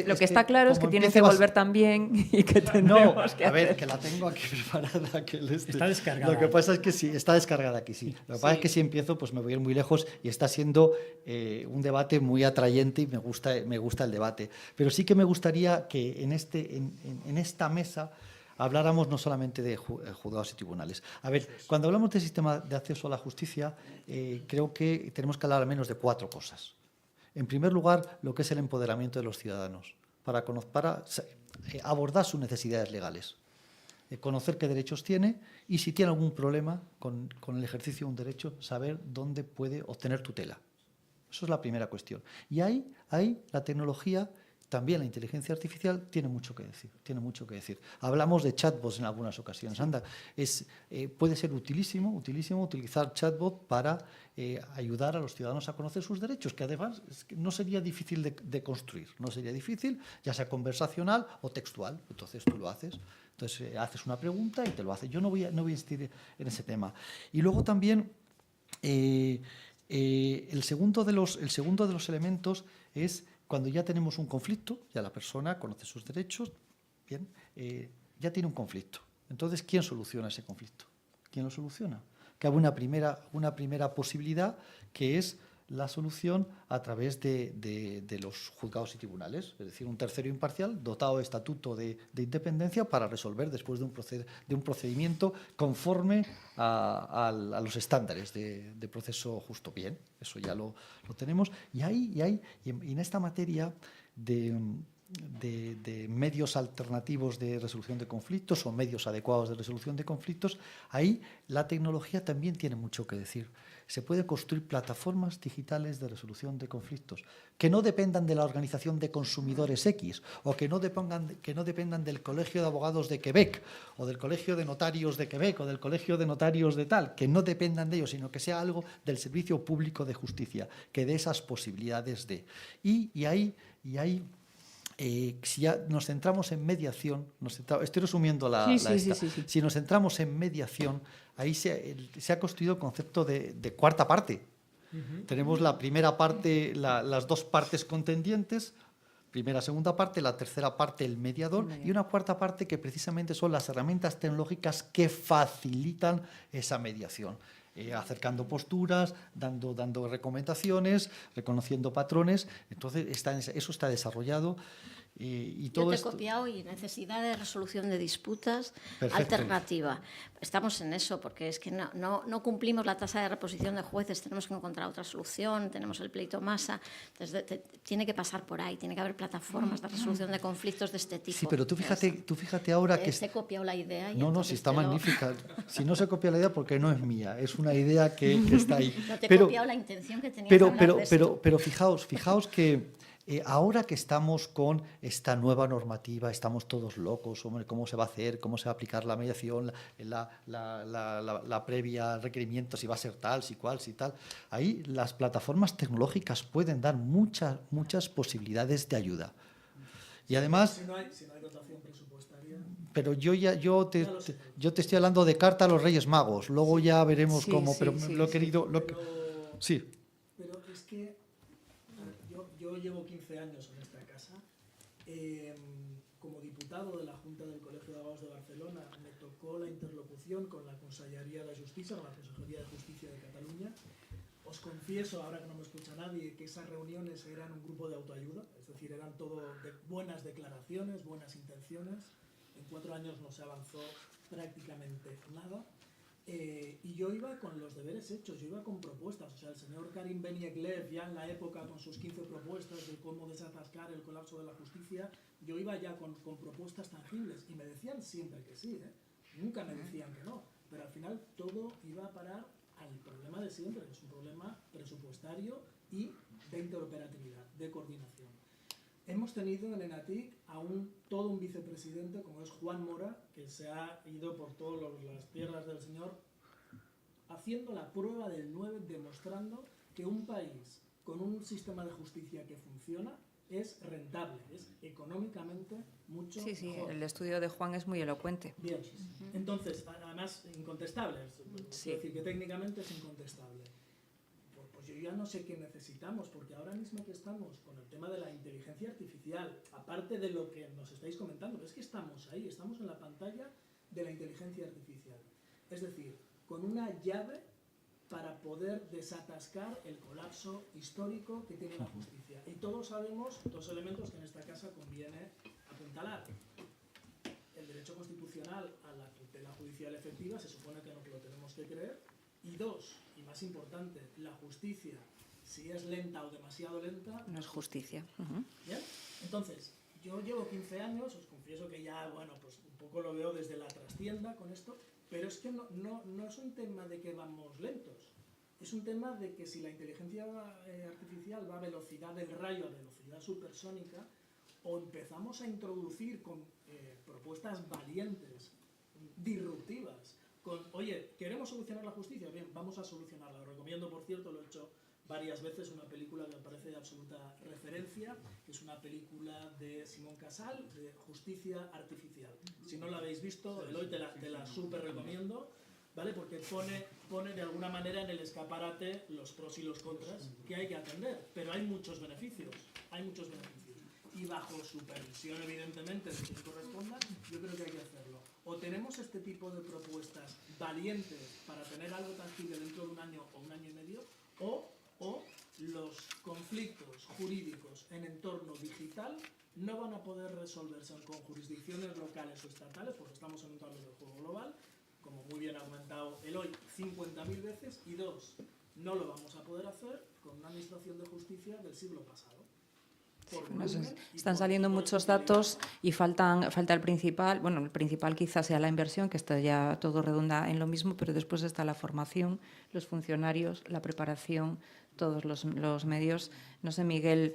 Lo que está claro es que tiene que volver también y que tendremos que... A ver, que la tengo aquí preparada. Está descargada. Lo que pasa es que sí, está descargada aquí, sí. Lo que pasa es que si empiezo, pues me voy a ir muy lejos y está siendo un debate muy atrayente y me gusta el debate. Pero sí que me gustaría que en esta mesa habláramos no solamente de juzgados y tribunales. A ver, cuando hablamos del sistema de acceso a la justicia, creo que tenemos que hablar al menos de 4 cosas. En primer lugar, lo que es el empoderamiento de los ciudadanos, para abordar sus necesidades legales, conocer qué derechos tiene y si tiene algún problema con el ejercicio de un derecho, saber dónde puede obtener tutela. Eso es la primera cuestión. Y ahí la tecnología también la inteligencia artificial tiene mucho que decir. Hablamos de chatbots en algunas ocasiones. Anda, puede ser utilísimo utilizar chatbot para ayudar a los ciudadanos a conocer sus derechos, que además no sería difícil de construir, no sería difícil, ya sea conversacional o textual. Entonces tú lo haces. Entonces haces una pregunta y te lo hace. Yo no voy a insistir en ese tema. Y luego también el segundo de los elementos es cuando ya tenemos un conflicto, ya la persona conoce sus derechos, bien, ya tiene un conflicto. Entonces, ¿quién soluciona ese conflicto? ¿Quién lo soluciona? Cabe una primera posibilidad, que es la solución a través de los juzgados y tribunales, es decir, un tercero imparcial dotado de estatuto de independencia para resolver después de un procedimiento conforme a los estándares de proceso justo. Bien, eso ya lo tenemos. Y en esta materia de medios alternativos de resolución de conflictos o medios adecuados de resolución de conflictos, ahí la tecnología también tiene mucho que decir. Se puede construir plataformas digitales de resolución de conflictos que no dependan de la organización de consumidores X o que no dependan del Colegio de Abogados de Quebec o del Colegio de Notarios de Quebec o del Colegio de Notarios de tal, que no dependan de ellos, sino que sea algo del Servicio Público de Justicia, que dé esas posibilidades de... Y ahí si ya nos centramos en mediación, estoy resumiendo si nos centramos en mediación, ahí se ha construido el concepto de cuarta parte. Tenemos la primera parte, las dos partes contendientes, primera, segunda parte, la tercera parte, el mediador, y una cuarta parte que precisamente son las herramientas tecnológicas que facilitan esa mediación. Acercando posturas, dando recomendaciones, reconociendo patrones. Entonces, eso está desarrollado. Y todo yo te he copiado y necesidad de resolución de disputas alternativa. Estamos en eso porque es que no cumplimos la tasa de reposición de jueces, tenemos que encontrar otra solución, tenemos el pleito masa, entonces tiene que pasar por ahí, tiene que haber plataformas de resolución de conflictos de este tipo. Sí, pero tú fíjate ahora que... Se he copiado la idea. Y no, si está magnífica. Si no se copia la idea, porque no es mía, es una idea que está ahí. No te he copiado la intención que tenía de hablar de esto. Pero fijaos que... ahora que estamos con esta nueva normativa, estamos todos locos, hombre, cómo se va a hacer, cómo se va a aplicar la mediación, la previa requerimiento, si va a ser tal, si cual, si tal. Ahí las plataformas tecnológicas pueden dar muchas posibilidades de ayuda. Y además... Si no hay dotación presupuestaria... Pero yo te estoy hablando de carta a los Reyes Magos, luego ya veremos cómo, pero lo he querido... Sí. Pero es que... Yo llevo 15 años en esta casa. Como diputado de la Junta del Colegio de Abogados de Barcelona, me tocó la interlocución con la Conselleria de Justícia, con la Consejería de Justicia de Cataluña. Os confieso, ahora que no me escucha nadie, que esas reuniones eran un grupo de autoayuda, es decir, eran todo buenas declaraciones, buenas intenciones. En 4 años no se avanzó prácticamente nada. Y yo iba con los deberes hechos, yo iba con propuestas. O sea, el señor Karim Benieglev, ya en la época, con sus 15 propuestas de cómo desatascar el colapso de la justicia, yo iba ya con propuestas tangibles. Y me decían siempre que sí, nunca me decían que no. Pero al final todo iba a parar al problema de siempre, que es un problema presupuestario y de interoperatividad, de coordinación. Hemos tenido en ENATIC todo un vicepresidente, como es Juan Mora, que se ha ido por todas las tierras del señor, haciendo la prueba del 9, demostrando que un país con un sistema de justicia que funciona es rentable, es económicamente mucho mejor. Sí, el estudio de Juan es muy elocuente. Bien, entonces, además, incontestable, es decir, que técnicamente es incontestable. Pues yo ya no sé qué necesitamos, porque ahora mismo que estamos con el tema de la inteligencia artificial, aparte de lo que nos estáis comentando, es que estamos ahí, estamos en la pantalla de la inteligencia artificial. Es decir, con una llave para poder desatascar el colapso histórico que tiene la justicia. Y todos sabemos 2 elementos que en esta casa conviene apuntalar. El derecho constitucional a la tutela judicial efectiva, se supone que no lo tenemos que creer. Y 2, y más importante, la justicia, si es lenta o demasiado lenta... No es justicia. ¿Bien? Entonces, yo llevo 15 años, os confieso que ya, bueno, pues un poco lo veo desde la trastienda con esto, pero es que no es un tema de que vamos lentos, es un tema de que si la inteligencia artificial va a velocidad del rayo, a velocidad supersónica, o empezamos a introducir con propuestas valientes, disruptivas, oye, ¿queremos solucionar la justicia? Bien, vamos a solucionarla. Lo recomiendo, por cierto, lo he hecho varias veces, una película que me parece de absoluta referencia, que es una película de Simón Casal, de Justicia Artificial. Si no la habéis visto, Eloy, te la súper recomiendo, ¿vale? Porque pone de alguna manera en el escaparate los pros y los contras que hay que atender, pero hay muchos beneficios, y bajo supervisión, evidentemente, de quien corresponda, yo creo que hay que hacerlo. O tenemos este tipo de propuestas valientes para tener algo tangible dentro de un año o un año y medio, o los conflictos jurídicos en entorno digital no van a poder resolverse con jurisdicciones locales o estatales, porque estamos en un tablero de juego global, como muy bien ha comentado Eloy, 50.000 veces, y dos, no lo vamos a poder hacer con una administración de justicia del siglo pasado. Están saliendo muchos datos y falta el principal. Bueno, el principal quizás sea la inversión, que esto ya todo redunda en lo mismo, pero después está la formación, los funcionarios, la preparación, todos los medios. No sé, Miguel,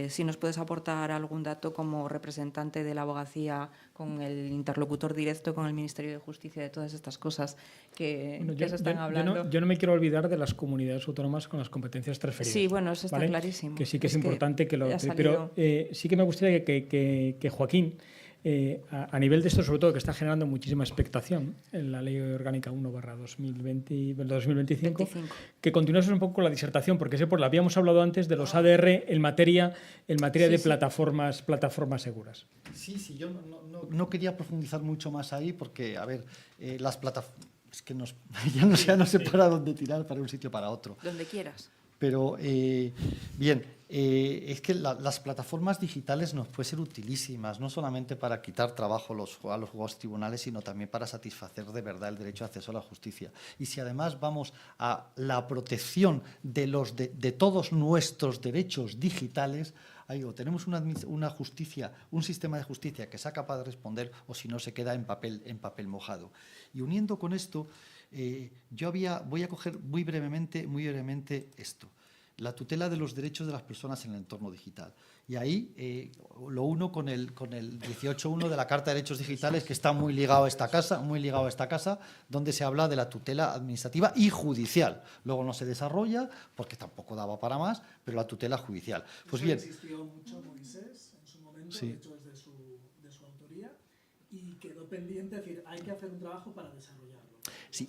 si nos puedes aportar algún dato como representante de la abogacía, con el interlocutor directo con el Ministerio de Justicia, de todas estas cosas que se están hablando. Yo no me quiero olvidar de las comunidades autónomas con las competencias transferidas. Sí, bueno, eso está ¿vale? clarísimo. Que sí que es importante que lo... Pero sí que me gustaría que Joaquín, a nivel de esto, sobre todo, que está generando muchísima expectación en la Ley Orgánica 1/2025, que continuases un poco con la disertación, porque la habíamos hablado antes de los ADR en materia de plataformas seguras. Sí, yo no quería profundizar mucho más ahí porque, a ver, las plataformas... Es que ya no sé para dónde tirar, para un sitio para otro. Donde quieras. Pero, bien, es que las plataformas digitales nos pueden ser utilísimas, no solamente para quitar trabajo a los juzgados y tribunales, sino también para satisfacer de verdad el derecho de acceso a la justicia. Y si además vamos a la protección de todos nuestros derechos digitales, tenemos una justicia, un sistema de justicia que sea capaz de responder, o si no se queda en papel mojado. Y uniendo con esto, voy a coger muy brevemente esto, la tutela de los derechos de las personas en el entorno digital. Y ahí lo uno con el 18.1 de la Carta de Derechos Digitales, que está muy ligado a esta casa, donde se habla de la tutela administrativa y judicial. Luego no se desarrolla, porque tampoco daba para más, pero la tutela judicial. Pues bien. Existió mucho Moisés en su momento, sí. De hecho es de su autoría, y quedó pendiente, es decir, hay que hacer un trabajo para desarrollarlo. Sí.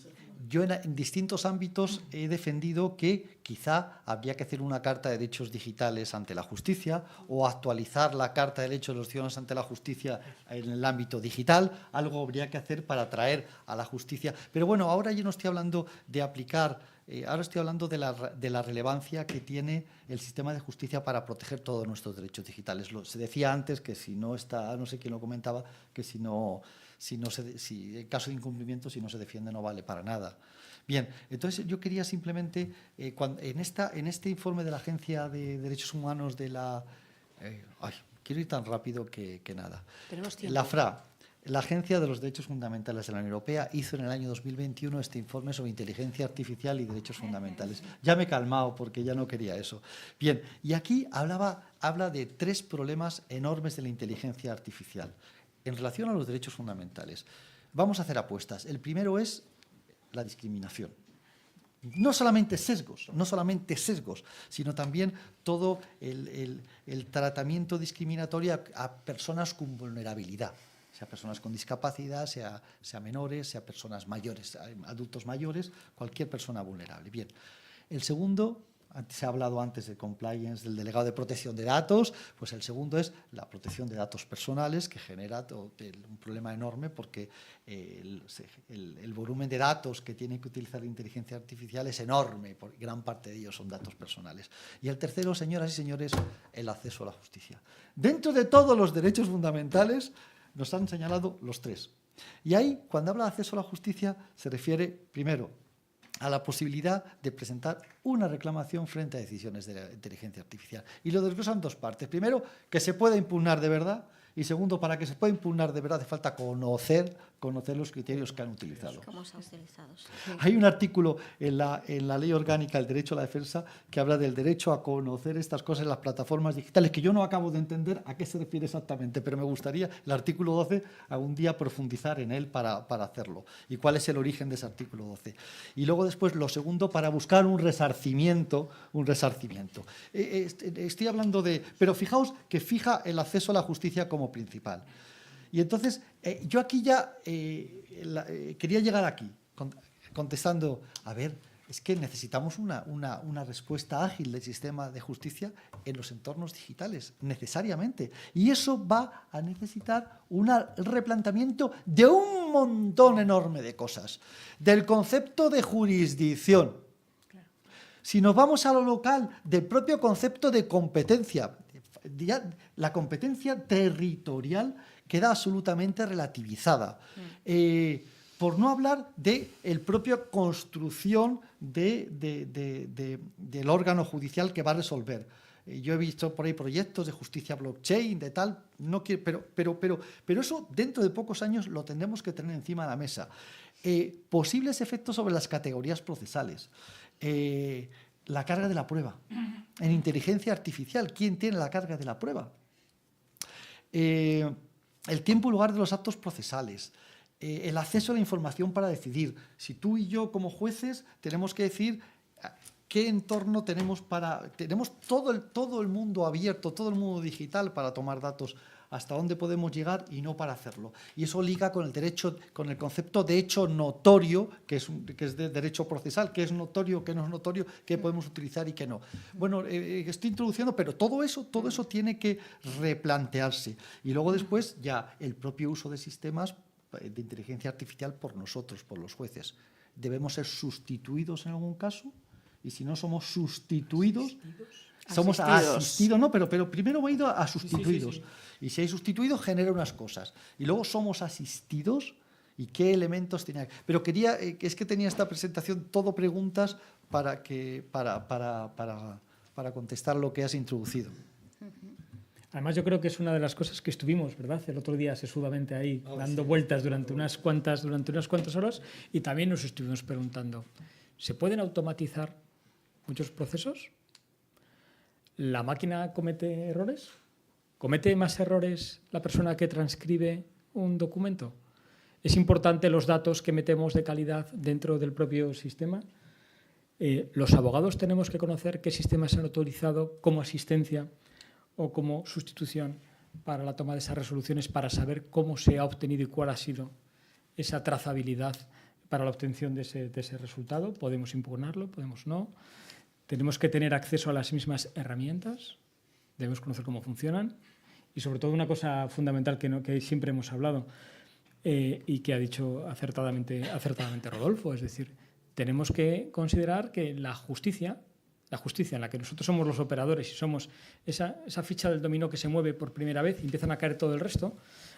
Yo en distintos ámbitos he defendido que quizá habría que hacer una Carta de Derechos Digitales ante la justicia o actualizar la Carta de Derechos de los Ciudadanos ante la justicia en el ámbito digital. Algo habría que hacer para atraer a la justicia. Pero bueno, ahora yo no estoy hablando de aplicar, ahora estoy hablando de la relevancia que tiene el sistema de justicia para proteger todos nuestros derechos digitales. Se decía antes que si no está, no sé quién lo comentaba, que si en caso de incumplimiento, si no se defiende, no vale para nada. Bien, entonces yo quería simplemente, en este informe de la Agencia de Derechos Humanos de la... quiero ir tan rápido que nada. Tenemos tiempo. La FRA, la Agencia de los Derechos Fundamentales de la Unión Europea, hizo en el año 2021 este informe sobre inteligencia artificial y derechos fundamentales. Ya me he calmado porque ya no quería eso. Bien, y aquí habla de 3 problemas enormes de la inteligencia artificial en relación a los derechos fundamentales. Vamos a hacer apuestas. El primero es la discriminación. No solamente sesgos, sino también todo el tratamiento discriminatorio a personas con vulnerabilidad, sea personas con discapacidad, sea menores, sea personas mayores, adultos mayores, cualquier persona vulnerable. Bien, el segundo... Se ha hablado antes de compliance, del delegado de protección de datos, pues el segundo es la protección de datos personales, que genera un problema enorme porque el volumen de datos que tiene que utilizar la inteligencia artificial es enorme, porque gran parte de ellos son datos personales. Y el tercero, señoras y señores, el acceso a la justicia. Dentro de todos los derechos fundamentales nos han señalado los 3. Y ahí, cuando habla de acceso a la justicia, se refiere, primero, a la posibilidad de presentar una reclamación frente a decisiones de la inteligencia artificial. Y lo desglosan en 2 partes. Primero, que se pueda impugnar de verdad, Y segundo, para que se pueda impugnar de verdad hace falta conocer los criterios que han utilizado. ¿Cómo se han utilizado? Sí. Hay un artículo en la Ley Orgánica del Derecho a la Defensa que habla del derecho a conocer estas cosas en las plataformas digitales, que yo no acabo de entender a qué se refiere exactamente, pero me gustaría, el artículo 12, algún día profundizar en él para hacerlo. Y cuál es el origen de ese artículo 12. Y luego después, lo segundo, para buscar un resarcimiento. Estoy hablando de... Pero fijaos que fija el acceso a la justicia como principal. Y entonces, yo aquí ya quería llegar aquí, contestando, a ver, es que necesitamos una respuesta ágil del sistema de justicia en los entornos digitales, necesariamente. Y eso va a necesitar un replanteamiento de un montón enorme de cosas. Del concepto de jurisdicción. Si nos vamos a lo local, del propio concepto de competencia, la competencia territorial queda absolutamente relativizada. Por no hablar de la propia construcción del órgano judicial que va a resolver. Yo he visto por ahí proyectos de justicia blockchain, de tal, no quiero, pero eso dentro de pocos años lo tendremos que tener encima de la mesa. Posibles efectos sobre las categorías procesales. La carga de la prueba. En inteligencia artificial, ¿quién tiene la carga de la prueba? El tiempo y lugar de los actos procesales. El acceso a la información para decidir. Si tú y yo como jueces tenemos que decir qué entorno tenemos tenemos todo el mundo abierto, todo el mundo digital para tomar datos, hasta dónde podemos llegar y no para hacerlo. Y eso liga con el derecho, con el concepto de hecho notorio, que es de derecho procesal, qué es notorio, qué no es notorio, qué podemos utilizar y qué no. Bueno, estoy introduciendo, pero todo eso tiene que replantearse. Y luego después ya el propio uso de sistemas de inteligencia artificial por nosotros, por los jueces. ¿Debemos ser sustituidos en algún caso? Y si no somos sustituidos... Somos asistidos, no, pero primero he ido a sustituidos. Sí. Y si hay sustituidos, genera unas cosas. Y luego somos asistidos y qué elementos tenía. Pero es que tenía esta presentación todo preguntas para contestar lo que has introducido. Además, yo creo que es una de las cosas que estuvimos, ¿verdad? El otro día sesudamente ahí, dando vueltas durante unas cuantas horas, y también nos estuvimos preguntando, ¿se pueden automatizar muchos procesos? ¿La máquina comete errores? ¿Comete más errores la persona que transcribe un documento? ¿Es importante los datos que metemos de calidad dentro del propio sistema? ¿Los abogados tenemos que conocer qué sistemas se han utilizado como asistencia o como sustitución para la toma de esas resoluciones, para saber cómo se ha obtenido y cuál ha sido esa trazabilidad para la obtención de ese resultado? ¿Podemos impugnarlo? ¿Podemos no? Tenemos que tener acceso a las mismas herramientas, debemos conocer cómo funcionan y, sobre todo, una cosa fundamental que siempre hemos hablado y que ha dicho acertadamente Rodolfo, es decir, tenemos que considerar que la justicia en la que nosotros somos los operadores y somos esa ficha del dominó que se mueve por primera vez y empiezan a caer todo el resto,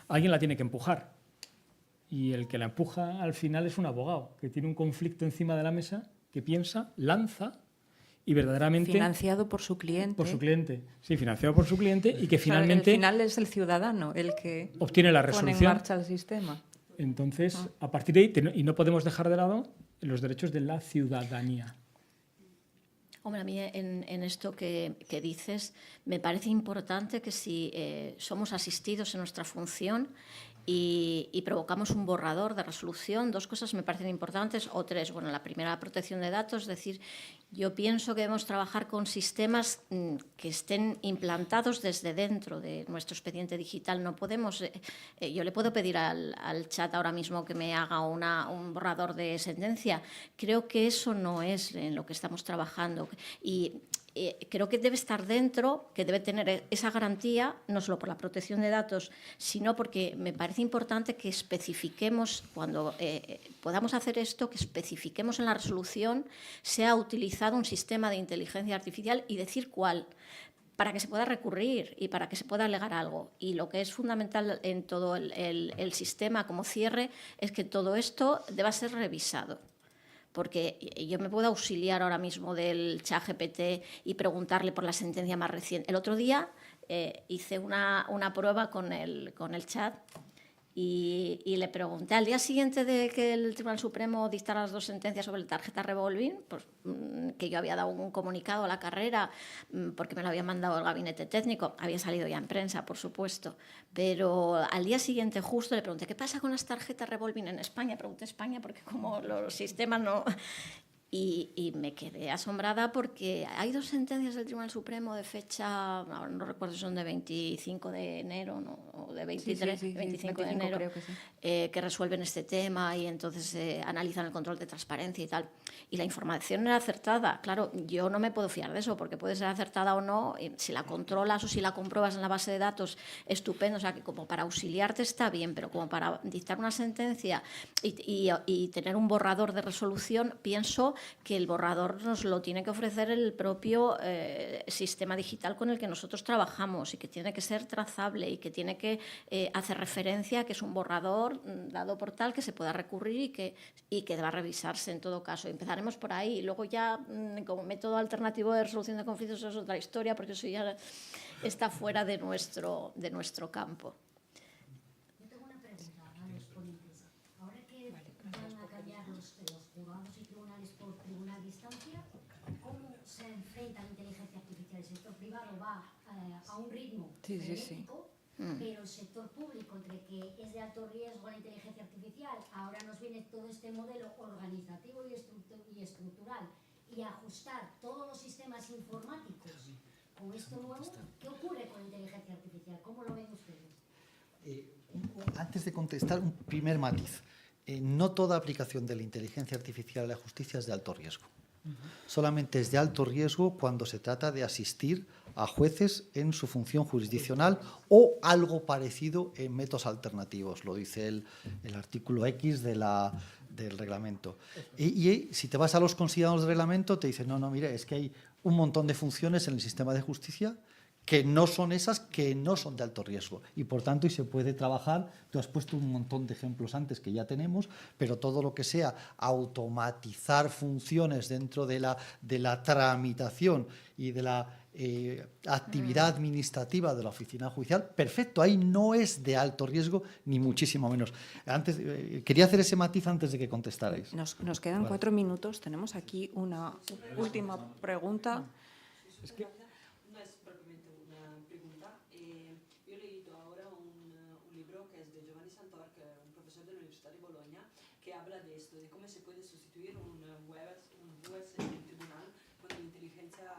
alguien la tiene que empujar. Y el que la empuja al final es un abogado que tiene un conflicto encima de la mesa, que piensa, lanza y verdaderamente... Financiado por su cliente. Por su cliente, sí, financiado por su cliente y que finalmente... Al final es el ciudadano el que obtiene la resolución. Pone en marcha el sistema. Entonces, a partir de ahí, y no podemos dejar de lado los derechos de la ciudadanía. Hombre, a mí en esto que dices me parece importante que si somos asistidos en nuestra función y provocamos un borrador de resolución, dos cosas me parecen importantes, o tres. Bueno, la primera, la protección de datos, es decir, yo pienso que debemos trabajar con sistemas que estén implantados desde dentro de nuestro expediente digital. No podemos, yo le puedo pedir al chat ahora mismo que me haga un borrador de sentencia. Creo que eso no es en lo que estamos trabajando. Y creo que debe estar dentro, que debe tener esa garantía, no solo por la protección de datos, sino porque me parece importante que especifiquemos, cuando podamos hacer esto, que especifiquemos en la resolución se ha utilizado un sistema de inteligencia artificial y decir cuál, para que se pueda recurrir y para que se pueda alegar algo. Y lo que es fundamental en todo el sistema como cierre es que todo esto deba ser revisado. Porque yo me puedo auxiliar ahora mismo del ChatGPT y preguntarle por la sentencia más reciente. El otro día hice una prueba con el chat y le pregunté al día siguiente de que el Tribunal Supremo dictara las 2 sentencias sobre la tarjeta revolving, pues, que yo había dado un comunicado a la carrera porque me lo había mandado el gabinete técnico, había salido ya en prensa, por supuesto, pero al día siguiente justo le pregunté, ¿qué pasa con las tarjetas revolving en España? Pregunté España porque como los sistemas no... Y me quedé asombrada porque hay 2 sentencias del Tribunal Supremo de fecha, ahora no recuerdo si son de 25 de enero o de 23, sí, 25 de 25 enero, creo que sí. Que resuelven este tema y entonces analizan el control de transparencia y tal. Y la información era acertada. Claro, yo no me puedo fiar de eso porque puede ser acertada o no. Si la controlas o si la compruebas en la base de datos, estupendo. O sea, que como para auxiliarte está bien, pero como para dictar una sentencia y tener un borrador de resolución, pienso que el borrador nos lo tiene que ofrecer el propio sistema digital con el que nosotros trabajamos y que tiene que ser trazable y que tiene que hacer referencia a que es un borrador dado por tal que se pueda recurrir y que deba revisarse en todo caso. Empezaremos por ahí y luego ya como método alternativo de resolución de conflictos es otra historia porque eso ya está fuera de nuestro campo. Yo tengo una pregunta a los ponentes. Ahora que van a cambiar los juzgados y tribunales por tribunal de instancia, ¿cómo se enfrenta la inteligencia artificial? El sector privado va a un ritmo frenético, pero el sector público, entre que es de alto riesgo la inteligencia artificial, ahora nos viene todo este modelo organizativo y estructural y ajustar todos los sistemas informáticos con esto nuevo, ¿qué ocurre con la inteligencia artificial? ¿Cómo lo ven ustedes? Antes de contestar, un primer matiz. No toda aplicación de la inteligencia artificial a la justicia es de alto riesgo. Solamente es de alto riesgo cuando se trata de asistir a jueces en su función jurisdiccional o algo parecido en métodos alternativos, lo dice el artículo X del reglamento. Y si te vas a los considerados del reglamento, te dicen, no, mire, es que hay un montón de funciones en el sistema de justicia que no son esas, que no son de alto riesgo. Y por tanto, y se puede trabajar, tú has puesto un montón de ejemplos antes que ya tenemos, pero todo lo que sea automatizar funciones dentro de la tramitación y de la actividad administrativa de la oficina judicial, perfecto, ahí no es de alto riesgo, ni muchísimo menos. Antes, quería hacer ese matiz antes de que contestarais. Nos quedan 4 minutos, tenemos aquí una última pregunta. Es que que habla de esto, de cómo se puede sustituir un juez en el tribunal con la inteligencia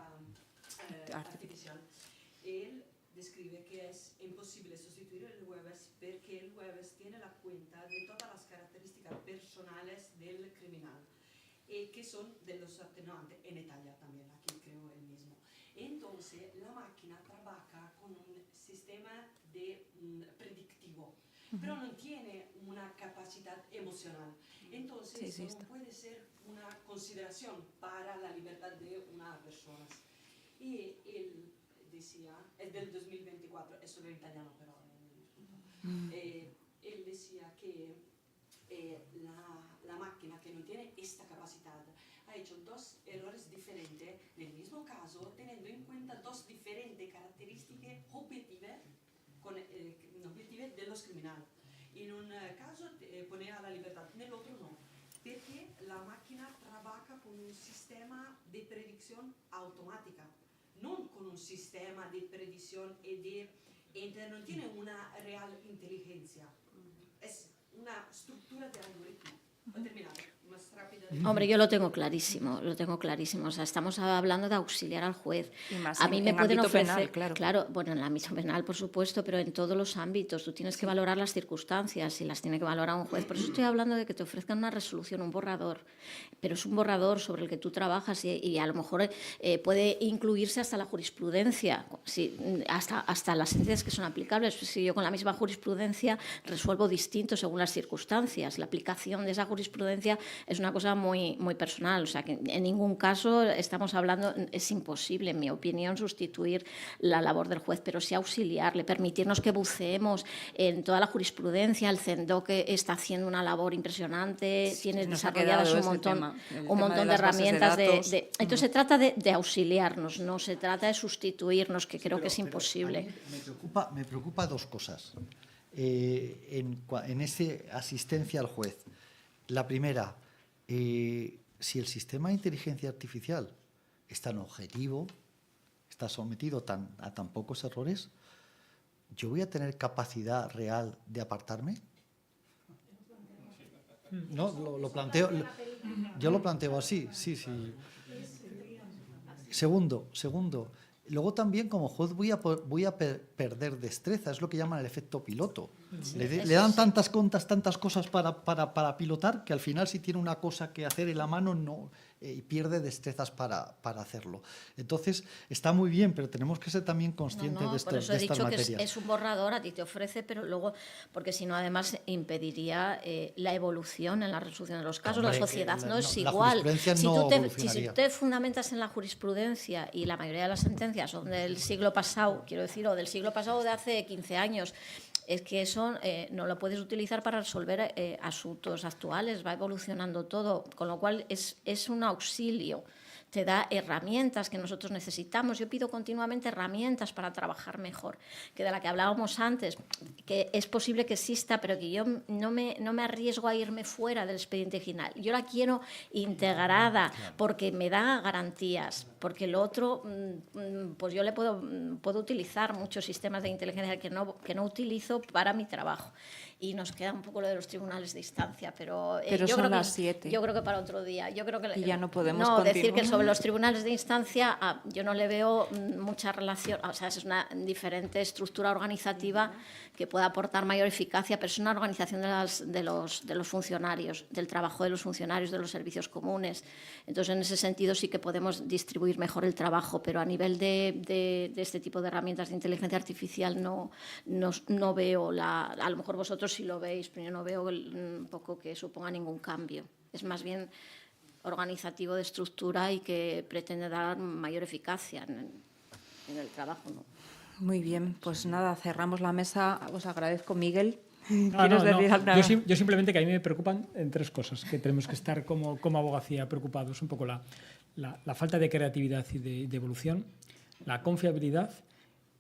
artificial. Él describe que es imposible sustituir el juez porque el juez tiene la cuenta de todas las características personales del criminal, que son de los atenuantes, en Italia también, aquí creo el mismo. Entonces, la máquina trabaja con un sistema predictivo, pero no tiene una capacidad emocional. Entonces, eso no puede ser una consideración para la libertad de una persona. Y él decía, es del 2024, es solo en italiano, pero él decía que la máquina que no tiene esta capacidad ha hecho 2 errores diferentes en el mismo caso, teniendo en cuenta 2 diferentes características objetivas de los criminales. En un caso pone a la libertad, en el otro no, porque la máquina trabaja con un sistema de predicción automática, no con un sistema de predicción entonces no tiene una real inteligencia, es una estructura de algoritmo. He terminado. Más rápida. Hombre, yo lo tengo clarísimo. O sea, estamos hablando de auxiliar al juez. Y más a mí me pueden ofrecer, penal, claro. Bueno, en el ámbito penal, por supuesto, pero en todos los ámbitos. Tú tienes que valorar las circunstancias y las tiene que valorar un juez. Por eso estoy hablando de que te ofrezcan una resolución, un borrador. Pero es un borrador sobre el que tú trabajas y a lo mejor puede incluirse hasta la jurisprudencia, hasta las sentencias que son aplicables. Si yo con la misma jurisprudencia resuelvo distinto según las circunstancias, la aplicación de esa jurisprudencia es una cosa muy, muy personal, o sea que en ningún caso estamos hablando, es imposible, en mi opinión, sustituir la labor del juez, pero sí auxiliarle, permitirnos que buceemos en toda la jurisprudencia. El CENDOC está haciendo una labor impresionante, tiene desarrolladas un montón de herramientas. Entonces se trata de auxiliarnos, no se trata de sustituirnos, que creo que es imposible. Me preocupa dos cosas en esa asistencia al juez. La primera, si el sistema de inteligencia artificial es tan objetivo, está sometido a tan pocos errores, ¿yo voy a tener capacidad real de apartarme? No, lo planteo. Yo lo planteo así, sí. Segundo, luego también como juez voy a perder destreza, es lo que llaman el efecto piloto. Le dan tantas cosas para pilotar que al final si tiene una cosa que hacer en la mano no pierde destrezas para hacerlo. Entonces está muy bien, pero tenemos que ser también conscientes de estas materias. Por eso he dicho que es un borrador, a ti te ofrece, pero luego, porque si no además impediría la evolución en la resolución de los casos. Hombre, la sociedad no es igual. Si tú te fundamentas en la jurisprudencia y la mayoría de las sentencias son del siglo pasado, quiero decir, o del siglo pasado de hace 15 años, es que eso no lo puedes utilizar para resolver asuntos actuales, va evolucionando todo, con lo cual es un auxilio, te da herramientas que nosotros necesitamos. Yo pido continuamente herramientas para trabajar mejor, que de la que hablábamos antes, que es posible que exista, pero que yo no me arriesgo a irme fuera del expediente final. Yo la quiero integrada porque me da garantías, porque lo otro, pues yo le puedo utilizar muchos sistemas de inteligencia que no utilizo para mi trabajo. Y nos queda un poco lo de los tribunales de instancia, pero yo son creo las 7. Yo creo que para otro día. Yo creo que y ya no podemos continuar. Decir que sobre los tribunales de instancia yo no le veo mucha relación, o sea, es una diferente estructura organizativa que puede aportar mayor eficacia, pero es una organización de los funcionarios, del trabajo de los funcionarios, de los servicios comunes. Entonces, en ese sentido sí que podemos distribuir mejor el trabajo, pero a nivel de este tipo de herramientas de inteligencia artificial no veo a lo mejor vosotros sí lo veis, pero yo no veo un poco que suponga ningún cambio. Es más bien organizativo de estructura y que pretende dar mayor eficacia en el trabajo, ¿no? Muy bien, pues nada, cerramos la mesa. Os agradezco, Miguel. Yo simplemente que a mí me preocupan en tres cosas, que tenemos que estar como abogacía preocupados. Un poco la falta de creatividad y de evolución, la confiabilidad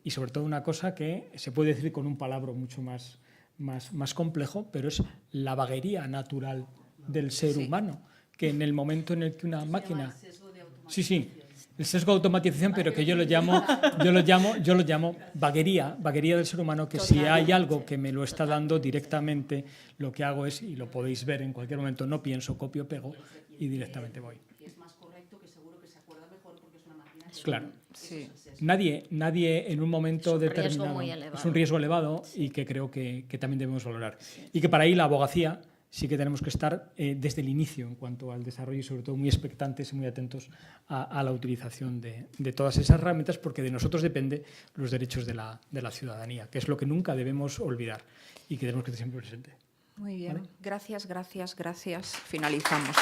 y sobre todo una cosa que se puede decir con un palabra mucho más complejo, pero es la vaguería natural del ser humano, que en el momento en el que una máquina... El sesgo de automatización, pero que yo lo llamo vaguería del ser humano, que si hay algo que me lo está dando directamente, lo que hago es, y lo podéis ver en cualquier momento, no pienso, copio, pego y directamente voy. Y es más correcto, que seguro que se acuerda mejor porque es una máquina. Claro. Sí. Nadie en un momento determinado... Es un riesgo elevado y que creo que también debemos valorar. Y que para ahí la abogacía sí que tenemos que estar desde el inicio en cuanto al desarrollo y sobre todo muy expectantes y muy atentos a la utilización de todas esas herramientas, porque de nosotros dependen los derechos de la ciudadanía, que es lo que nunca debemos olvidar y que tenemos que tener siempre presente. Muy bien, ¿vale? Gracias. Finalizamos.